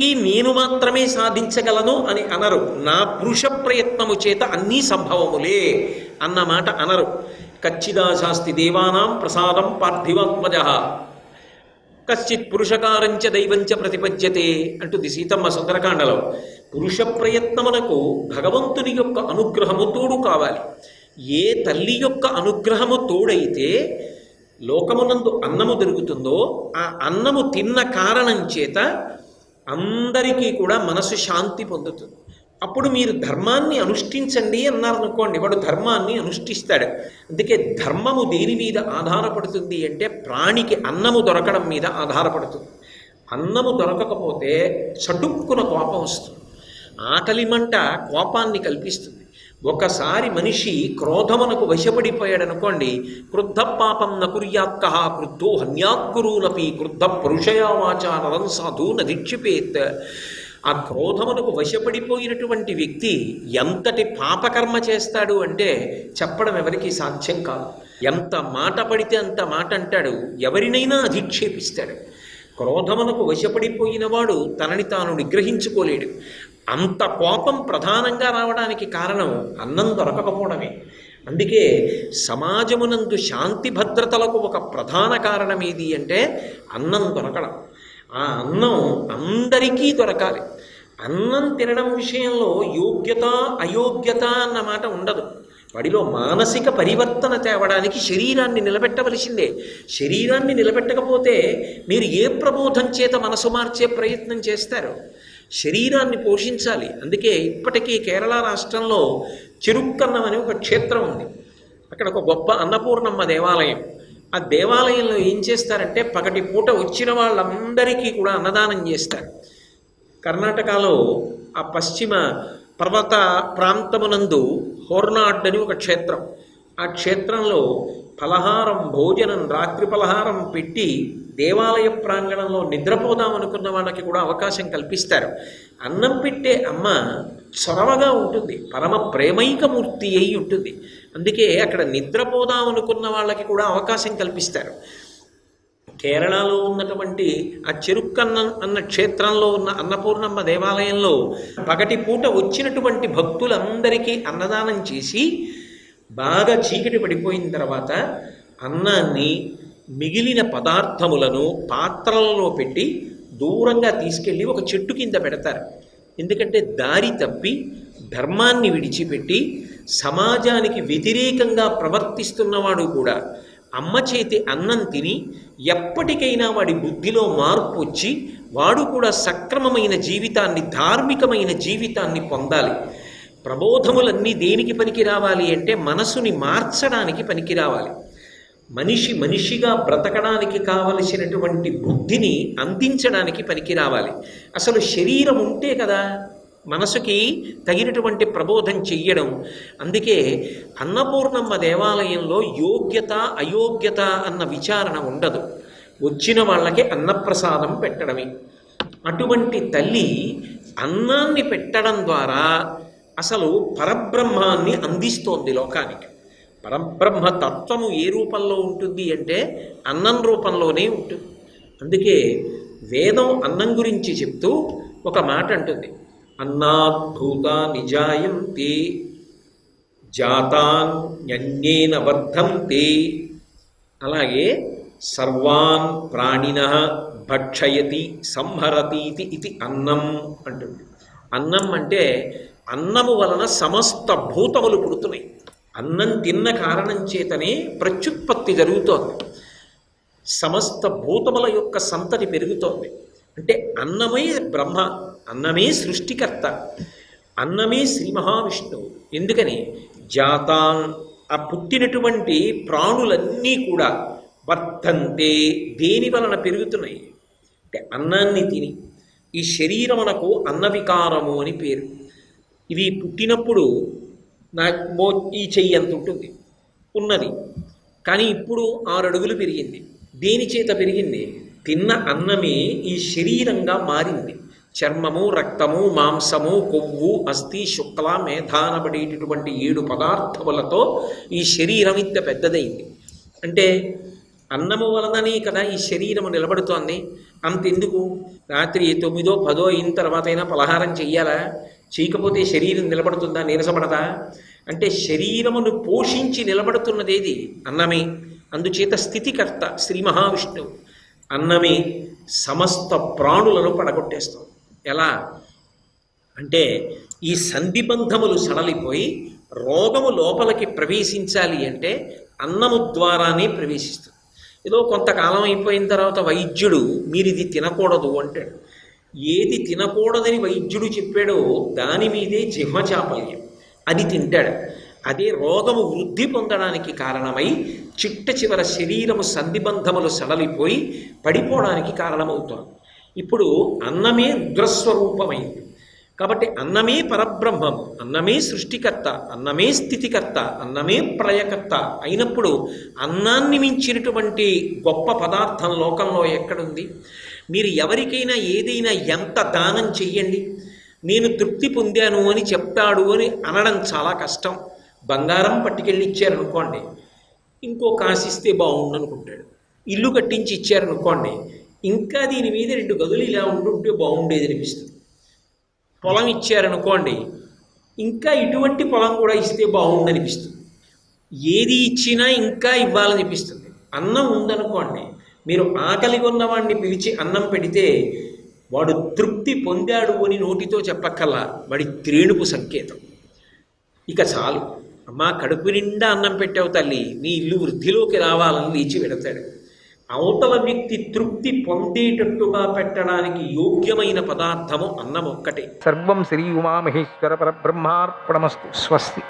అన్నింటికీ నేను మాత్రమే సాధించగలను అని అనరు. నా పురుష ప్రయత్నము చేత అన్నీ సంభవములే అన్నమాట అనరు. కచ్చిదాశాస్తి దేవానాం ప్రసాదం పార్థివాత్మజ కశ్చిత్ పురుషకారంచ దైవంచ ప్రతిపద్యతే అంటుంది సీతమ్మ సుందరకాండలో. పురుష ప్రయత్నమునకు భగవంతుని యొక్క అనుగ్రహము తోడు కావాలి. ఏ తల్లి యొక్క అనుగ్రహము తోడైతే లోకమునందు అన్నము దొరుకుతుందో ఆ అన్నము తిన్న కారణం చేత అందరికీ కూడా మనసు శాంతి పొందుతుంది. అప్పుడు మీరు ధర్మాన్ని అనుష్ఠించండి అన్నారనుకోండి, వాడు ధర్మాన్ని అనుష్ఠిస్తాడు. అందుకే ధర్మము దేని మీద ఆధారపడుతుంది అంటే ప్రాణికి అన్నము దొరకడం మీద ఆధారపడుతుంది. అన్నము దొరకకపోతే చటుక్కున కోపం వస్తుంది. ఆకలి మంట కోపాన్ని కల్పిస్తుంది. ఒకసారి మనిషి క్రోధమునకు వశపడిపోయాడనుకోండి, క్రుద్ధ పాపం నకుర్యాత్క క్రుద్ధో హన్యాత్కురూనపి క్రుద్ధ పురుషయా వాచా నరం సాధు నధిక్షిపేత్. ఆ క్రోధమునకు వశపడిపోయినటువంటి వ్యక్తి ఎంతటి పాపకర్మ చేస్తాడు అంటే చెప్పడం ఎవరికీ సాధ్యం కాదు. ఎంత మాట పడితే అంత మాట అంటాడు, ఎవరినైనా అధిక్షేపిస్తాడు. క్రోధమునకు వశపడిపోయిన వాడు తనని తాను నిగ్రహించుకోలేడు. అంత కోపం ప్రధానంగా రావడానికి కారణం అన్నం దొరకకపోవడమే. అందుకే సమాజమునందు శాంతి భద్రతలకు ఒక ప్రధాన కారణం ఏది అంటే అన్నం దొరకడం. ఆ అన్నం అందరికీ దొరకాలి. అన్నం తినడం విషయంలో యోగ్యత అయోగ్యత అన్న మాట ఉండదు. వాడిలో మానసిక పరివర్తన తేవడానికి శరీరాన్ని నిలబెట్టవలసిందే. శరీరాన్ని నిలబెట్టకపోతే మీరు ఏ ప్రబోధం చేత మనసు మార్చే ప్రయత్నం చేస్తారు? శరీరాన్ని పోషించాలి. అందుకే ఇప్పటికీ కేరళ రాష్ట్రంలో చెరుక్కన్నం అనే ఒక క్షేత్రం ఉంది. అక్కడ ఒక గొప్ప అన్నపూర్ణమ్మ దేవాలయం. ఆ దేవాలయంలో ఏం చేస్తారంటే పగటి పూట వచ్చిన వాళ్ళందరికీ కూడా అన్నదానం చేస్తారు. కర్ణాటకలో ఆ పశ్చిమ పర్వత ప్రాంతమునందు హోర్నాడ్ అని ఒక క్షేత్రం. ఆ క్షేత్రంలో ఫలహారం భోజనం రాత్రి ఫలహారం పెట్టి దేవాలయ ప్రాంగణంలో నిద్రపోదామనుకున్న వాళ్ళకి కూడా అవకాశం కల్పిస్తారు. అన్నం పెట్టే అమ్మ చొరవగా ఉంటుంది, పరమ ప్రేమైకమూర్తి అయి ఉంటుంది. అందుకే అక్కడ నిద్రపోదామనుకున్న వాళ్ళకి కూడా అవకాశం కల్పిస్తారు. కేరళలో ఉన్నటువంటి ఆ చెరుక్కన్నం అన్న క్షేత్రంలో ఉన్న అన్నపూర్ణమ్మ దేవాలయంలో పగటి పూట వచ్చినటువంటి భక్తులందరికీ అన్నదానం చేసి బాగా చీకటి పడిపోయిన తర్వాత అన్నాన్ని మిగిలిన పదార్థములను పాత్రలలో పెట్టి దూరంగా తీసుకెళ్ళి ఒక చెట్టు కింద పెడతారు. ఎందుకంటే దారి తప్పి ధర్మాన్ని విడిచిపెట్టి సమాజానికి వ్యతిరేకంగా ప్రవర్తిస్తున్నవాడు కూడా అమ్మ చేతి అన్నం తిని ఎప్పటికైనా వాడి బుద్ధిలో మార్పు వచ్చి వాడు కూడా సక్రమమైన జీవితాన్ని ధార్మికమైన జీవితాన్ని పొందాలి. ప్రబోధములన్నీ దేనికి పనికి రావాలి అంటే మనసుని మార్చడానికి పనికి రావాలి. మనిషి మనిషిగా బ్రతకడానికి కావలసినటువంటి బుద్ధిని అందించడానికి పనికి రావాలి. అసలు శరీరం ఉంటే కదా మనసుకి తగినటువంటి ప్రబోధం చెయ్యడం. అందుకే అన్నపూర్ణమ్మ దేవాలయంలో యోగ్యత అయోగ్యత అన్న విచారణ ఉండదు. వచ్చిన వాళ్ళకి అన్నప్రసాదం పెట్టడమే. అటువంటి తల్లి అన్నాన్ని పెట్టడం ద్వారా అసలు పరబ్రహ్మాన్ని అందిస్తోంది లోకానికి. పరబ్రహ్మ తత్వము ఏ రూపంలో ఉంటుంది అంటే అన్నం రూపంలోనే ఉంటుంది. అందుకే వేదం అన్నం గురించి చెప్తూ ఒక మాట అంటుంది, అన్నాద్భూత నిజాయంతి జాతాన్యన్యేన వర్ధంతి. అలాగే సర్వాన్ ప్రాణినః భక్షయతి సంహరతీతి ఇది అన్నం అంటుంది. అన్నం అంటే అన్నము వలన సమస్త భూతములు పుడుతున్నాయి. అన్నం తిన్న కారణం చేతనే ప్రత్యుత్పత్తి జరుగుతోంది. సమస్త భూతముల యొక్క సంతతి పెరుగుతోంది. అంటే అన్నమే బ్రహ్మ, అన్నమే సృష్టికర్త, అన్నమే శ్రీ మహావిష్ణువు. ఎందుకని జాతాన్ ఆ పుట్టినటువంటి ప్రాణులన్నీ కూడా వర్ధంతే దేని వలన పెరుగుతున్నాయి అంటే అన్నాన్ని తిని. ఈ శరీరమునకు అన్న వికారము అని పేరు. ఇది పుట్టినప్పుడు నాకు ఈ చెయ్యి అంత ఉంటుంది ఉన్నది, కానీ ఇప్పుడు 6 అడుగులు పెరిగింది. దేని చేత పెరిగింది? తిన్న అన్నమే ఈ శరీరంగా మారింది. చర్మము రక్తము మాంసము కొవ్వు అస్థి శుక్ల మేధానబడేటటువంటి 7 పదార్థములతో ఈ శరీరం ఇంత పెద్దదైంది. అంటే అన్నము వలననే కదా ఈ శరీరము నిలబడుతోంది. అంతెందుకు, రాత్రి 9, 10 అయిన తర్వాత అయినా పలహారం చెయ్యాలా? చేయకపోతే శరీరం నిలబడుతుందా, నీరసపడదా? అంటే శరీరమును పోషించి నిలబడుతున్నదేది? అన్నమే. అందుచేత స్థితికర్త శ్రీ మహావిష్ణువు. అన్నమే సమస్త ప్రాణులను పడగొట్టేస్తాం. ఎలా అంటే ఈ సంధిబంధములు సడలిపోయి రోగము లోపలికి ప్రవేశించాలి అంటే అన్నము ద్వారానే ప్రవేశిస్తుంది. ఏదో కొంతకాలం అయిపోయిన తర్వాత వైద్యుడు మీరు ఇది తినకూడదు అంటాడు. ఏది తినకూడదని వైద్యుడు చెప్పాడో దాని మీదే జిహ్వచాపల్యం, అది తింటాడు. అదే రోగము వృద్ధి పొందడానికి కారణమై చిట్ట చివర శరీరము సంధిబంధములు సడలిపోయి పడిపోవడానికి కారణమవుతోంది. ఇప్పుడు అన్నమే రుద్రస్వరూపమైంది కాబట్టి అన్నమే పరబ్రహ్మము, అన్నమే సృష్టికర్త, అన్నమే స్థితికర్త, అన్నమే ప్రళయకర్త అయినప్పుడు అన్నాన్ని మించినటువంటి గొప్ప పదార్థం లోకంలో ఎక్కడుంది? మీరు ఎవరికైనా ఏదైనా ఎంత దానం చెయ్యండి, నేను తృప్తి పొందాను అని చెప్తాడు అని అనడం చాలా కష్టం. బంగారం పట్టుకెళ్ళి ఇచ్చారనుకోండి, ఇంకో కాసిస్తే బాగుండు అనుకుంటాడు. ఇల్లు కట్టించి ఇచ్చారనుకోండి, ఇంకా దీని మీద 2 గదులు ఇలా ఉంటుంటే బాగుండేది అనిపిస్తుంది. పొలం ఇచ్చారనుకోండి, ఇంకా ఇటువంటి పొలం కూడా ఇస్తే బాగుండనిపిస్తుంది. ఏది ఇచ్చినా ఇంకా ఇవ్వాలనిపిస్తుంది. అన్నం ఉందనుకోండి, మీరు ఆకలి ఉన్నవాడిని పిలిచి అన్నం పెడితే వాడు తృప్తి పొందాడు అని నోటితో చెప్పక్కల్లా వాడి త్రేణుపు సంకేతం. ఇక చాలు, అమ్మా కడుపు నిండా అన్నం పెట్టావు తల్లి, నీ ఇల్లు వృద్ధిలోకి రావాలని లేచి పెడతాడు. అవతల వ్యక్తి తృప్తి పొందేటట్టుగా పెట్టడానికి యోగ్యమైన పదార్థము అన్నం ఒక్కటే. సర్వం శ్రీ ఉమామహేశ్వర పరబ్రహ్మార్పణమస్తు. స్వస్తి.